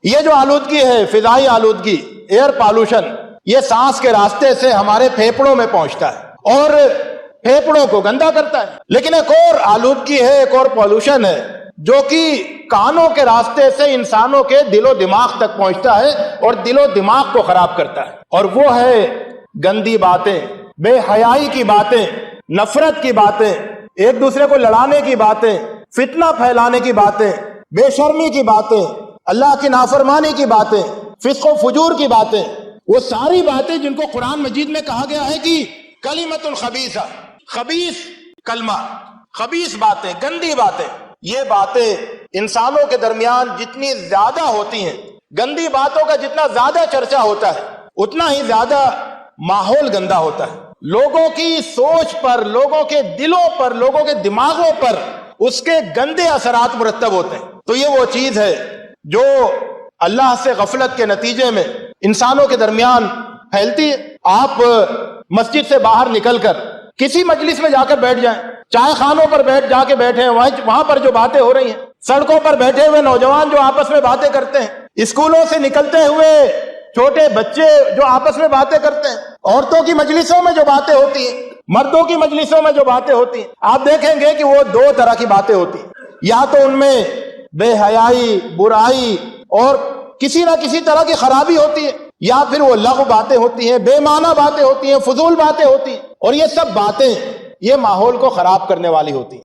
یہ جو آلودگی ہے، فضائی آلودگی، ایئر پالوشن، یہ سانس کے راستے سے ہمارے پھیپھڑوں میں پہنچتا ہے اور پھیپھڑوں کو گندا کرتا ہے۔ لیکن ایک اور آلودگی ہے، ایک اور پالوشن ہے جو کہ کانوں کے راستے سے انسانوں کے دل و دماغ تک پہنچتا ہے اور دل و دماغ کو خراب کرتا ہے، اور وہ ہے گندی باتیں، بے حیائی کی باتیں، نفرت کی باتیں، ایک دوسرے کو لڑانے کی باتیں، فتنہ پھیلانے کی باتیں، بے شرمی کی باتیں، اللہ کی نافرمانی کی باتیں، فسق و فجور کی باتیں، وہ ساری باتیں جن کو قرآن مجید میں کہا گیا ہے کہ کلمۃ الخبیثہ، خبیث کلمہ، خبیث باتیں، گندی باتیں، یہ باتیں انسانوں کے درمیان جتنی زیادہ ہوتی ہیں، گندی باتوں کا جتنا زیادہ چرچا ہوتا ہے، اتنا ہی زیادہ ماحول گندا ہوتا ہے، لوگوں کی سوچ پر، لوگوں کے دلوں پر، لوگوں کے دماغوں پر اس کے گندے اثرات مرتب ہوتے ہیں۔ تو یہ وہ چیز ہے جو اللہ سے غفلت کے نتیجے میں انسانوں کے درمیان پھیلتی ہے۔ آپ مسجد سے باہر نکل کر کسی مجلس میں جا کر بیٹھ جائیں، چائے خانوں پر جا کے بیٹھے ہیں، وہاں پر جو باتیں ہو رہی ہیں، سڑکوں پر بیٹھے ہوئے نوجوان جو آپس میں باتیں کرتے ہیں، اسکولوں سے نکلتے ہوئے چھوٹے بچے جو آپس میں باتیں کرتے ہیں، عورتوں کی مجلسوں میں جو باتیں ہوتی ہیں، مردوں کی مجلسوں میں جو باتیں ہوتی ہیں، آپ دیکھیں گے کہ وہ دو طرح کی باتیں ہوتی ہیں، یا تو ان میں بے حیائی، برائی اور کسی نہ کسی طرح کی خرابی ہوتی ہے، یا پھر وہ لغو باتیں ہوتی ہیں، بے معنی باتیں ہوتی ہیں، فضول باتیں ہوتی ہیں، اور یہ سب باتیں یہ ماحول کو خراب کرنے والی ہوتی ہیں۔